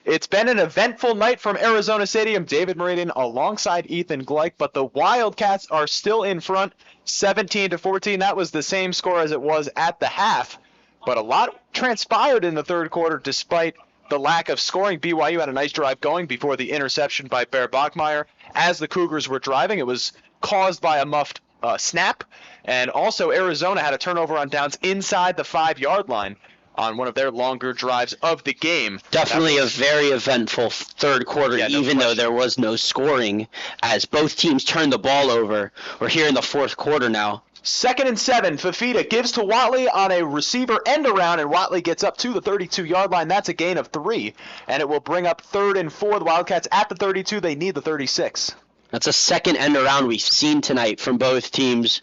It's been an eventful night from Arizona Stadium. David Mooradian alongside Ethan Glaich, but the Wildcats are still in front, 17-14. That was the same score as it was at the half, but a lot transpired in the third quarter despite the lack of scoring. BYU had a nice drive going before the interception by Bear Bachmeier. As the Cougars were driving, it was caused by a muffed snap, and also Arizona had a turnover on downs inside the 5-yard line on one of their longer drives of the game. Definitely a very eventful third quarter, even though there was no scoring, as both teams turned the ball over. We're here in the fourth quarter now. 2nd and 7, Fafita gives to Whatley on a receiver end around, and Whatley gets up to the 32-yard line. That's a gain of 3, and it will bring up 3rd and 4. The Wildcats at the 32. They need the 36. That's a second end around we've seen tonight from both teams.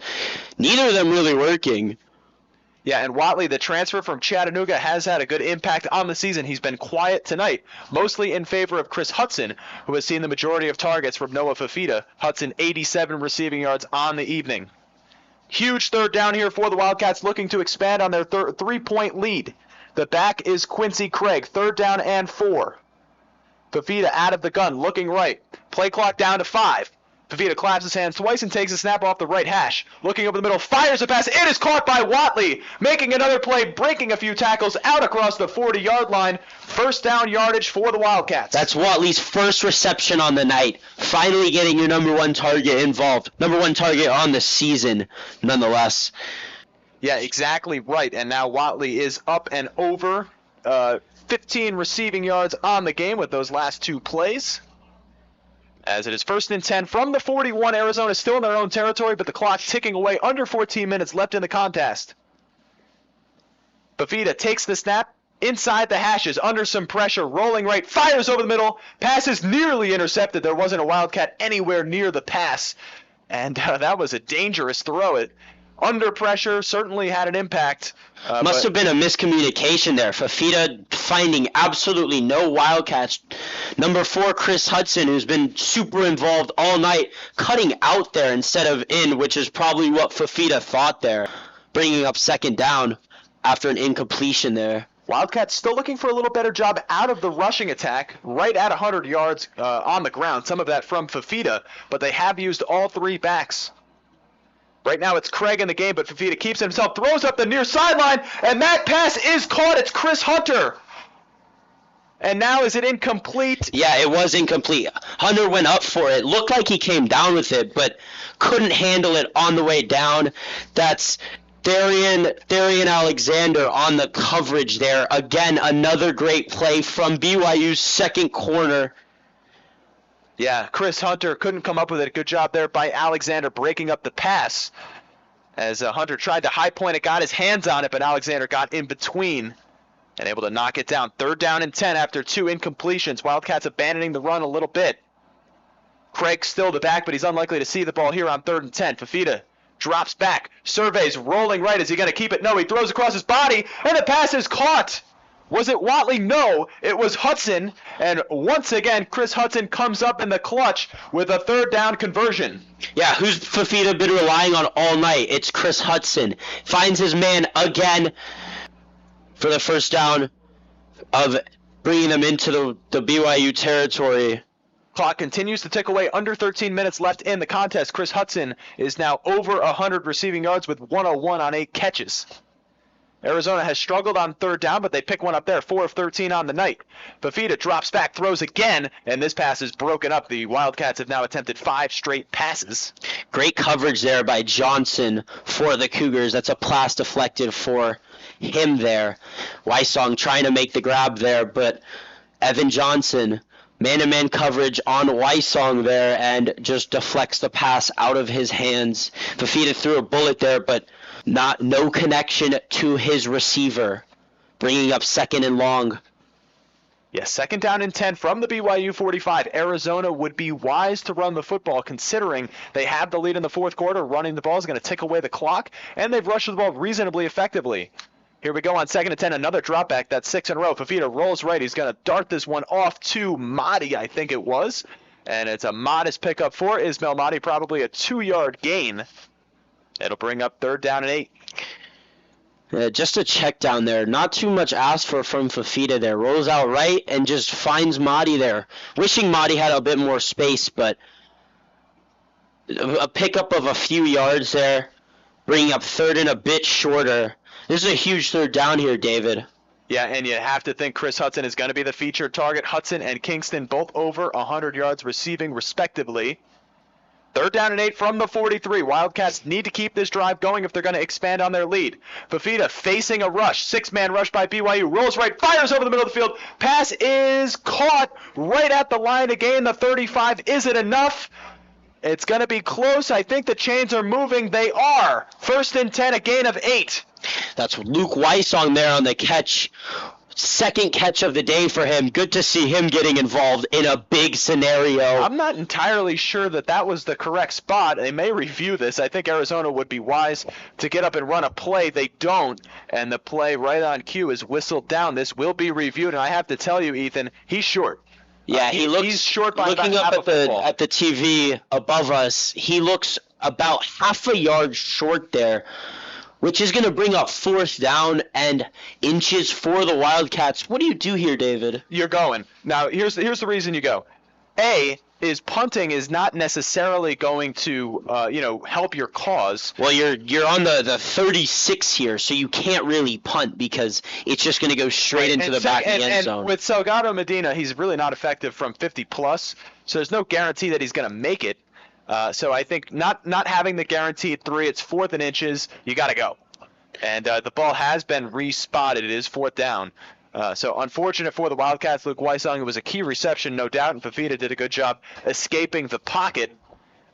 Neither of them really working. Yeah, and Whatley, the transfer from Chattanooga, has had a good impact on the season. He's been quiet tonight, mostly in favor of Chris Hudson, who has seen the majority of targets from Noah Fafita. Hudson, 87 receiving yards on the evening. Huge third down here for the Wildcats, looking to expand on their 3-point lead. The back is Quincy Craig, 3rd down and 4. Fafita out of the gun, looking right. Play clock down to 5. Fafita claps his hands twice and takes a snap off the right hash. Looking over the middle, fires a pass. It is caught by Whatley, making another play, breaking a few tackles out across the 40-yard line. First down yardage for the Wildcats. That's Whatley's first reception on the night. Finally getting your number one target involved. Number one target on the season, nonetheless. Yeah, exactly right. And now Whatley is up and over 15 receiving yards on the game with those last 2 plays. As it is 1st and 10 from the 41, Arizona still in their own territory, but the clock ticking away, under 14 minutes left in the contest. Fafita takes the snap inside the hashes, under some pressure, rolling right, fires over the middle, pass is nearly intercepted. There wasn't a Wildcat anywhere near the pass, and that was a dangerous throw. It under pressure certainly had an impact. Must have been a miscommunication there. Fafita finding absolutely no Wildcats. Number 4, Chris Hudson, who's been super involved all night, cutting out there instead of in, which is probably what Fafita thought there, bringing up 2nd down after an incompletion there. Wildcats still looking for a little better job out of the rushing attack, right at 100 yards on the ground, some of that from Fafita, but they have used all 3 backs. Right now it's Craig in the game, but Fafita keeps it himself, throws up the near sideline, and that pass is caught. It's Chris Hunter. And now is it incomplete? Yeah, it was incomplete. Hunter went up for it. Looked like he came down with it, but couldn't handle it on the way down. That's Darian Alexander on the coverage there. Again, another great play from BYU's second corner. Yeah, Chris Hunter couldn't come up with it. Good job there by Alexander breaking up the pass. As Hunter tried to high point it, got his hands on it, but Alexander got in between and able to knock it down. 3rd down and 10 after 2 incompletions. Wildcats abandoning the run a little bit. Craig still the back, but he's unlikely to see the ball here on 3rd and 10. Fafita drops back, surveys, rolling right. Is he going to keep it? No, he throws across his body, and the pass is caught. Was it Whatley? No, it was Hudson. And once again, Chris Hudson comes up in the clutch with a 3rd down conversion. Yeah, who's Fafita been relying on all night? It's Chris Hudson. Finds his man again for the first down of bringing them into the BYU territory. Clock continues to tick away. Under 13 minutes left in the contest. Chris Hudson is now over 100 receiving yards with 101 on 8 catches. Arizona has struggled on 3rd down, but they pick one up there, 4 of 13 on the night. Fafita drops back, throws again, and this pass is broken up. The Wildcats have now attempted 5 straight passes. Great coverage there by Johnson for the Cougars. That's a pass deflected for him there. Wysong trying to make the grab there, but Evan Johnson, man-to-man coverage on Wysong there, and just deflects the pass out of his hands. Fafita threw a bullet there, but no connection to his receiver, bringing up 2nd and long. Yes, 2nd down and 10 from the BYU 45. Arizona would be wise to run the football, considering they have the lead in the 4th quarter. Running the ball is going to tick away the clock, and they've rushed the ball reasonably effectively. Here we go on 2nd and 10, another drop back. That's 6 in a row. Fafita rolls right. He's going to dart this one off to Mahdi, I think it was. And it's a modest pickup for Ismail Mahdi, probably a 2-yard gain. It'll bring up 3rd down and 8. Just a check down there. Not too much asked for from Fafita there. Rolls out right and just finds Mahdi there. Wishing Mahdi had a bit more space, but a pickup of a few yards there, bringing up third and a bit shorter. This is a huge third down here, David. Yeah, and you have to think Chris Hudson is going to be the featured target. Hudson and Kingston both over 100 yards receiving, respectively. Third down and 8 from the 43. Wildcats need to keep this drive going if they're going to expand on their lead. Fafita facing a rush. 6-man rush by BYU. Rolls right, fires over the middle of the field. Pass is caught right at the line to gain the 35. Is it enough? It's going to be close. I think the chains are moving. They are. 1st and 10, a gain of 8. That's Luke Weissong there on the catch. Second catch of the day for him. Good to see him getting involved in a big scenario. I'm not entirely sure that was the correct spot. They may review this. I think Arizona would be wise to get up and run a play. They don't, and the play right on cue is whistled down. This will be reviewed, and I have to tell you, Ethan, he's short. Yeah, he's short by looking up at the TV above us. He looks about half a yard short there, which is going to bring up 4th down and inches for the Wildcats. What do you do here, David? You're going. Now, here's the reason you go. A is punting is not necessarily going to help your cause. Well, you're on the 36 here, so you can't really punt because it's just going to go straight into the back of the end zone. And with Salgado Medina, he's really not effective from 50 plus, so there's no guarantee that he's going to make it. So I think not having the guaranteed 3, it's 4th and inches, you got to go. And the ball has been re-spotted. It is 4th down. So unfortunate for the Wildcats. Luke Weissong, it was a key reception, no doubt, and Fafita did a good job escaping the pocket.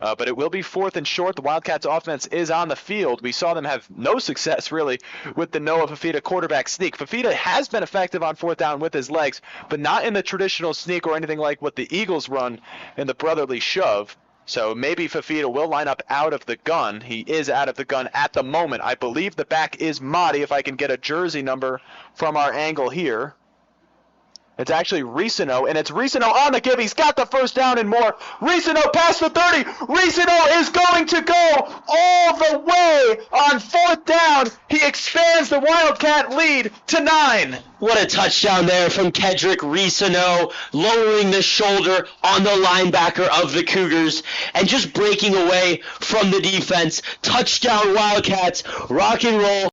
But it will be 4th and short. The Wildcats offense is on the field. We saw them have no success, really, with the Noah Fafita quarterback sneak. Fafita has been effective on 4th down with his legs, but not in the traditional sneak or anything like what the Eagles run in the brotherly shove. So maybe Fafita will line up out of the gun. He is out of the gun at the moment. I believe the back is Mahdi, if I can get a jersey number from our angle here. It's actually Ricino, and it's Ricino on the give. He's got the 1st down and more. Ricino past the 30. Ricino is going to go all the way on 4th down. He expands the Wildcat lead to 9. What a touchdown there from Kedrick Ricino, lowering the shoulder on the linebacker of the Cougars and just breaking away from the defense. Touchdown Wildcats, rock and roll.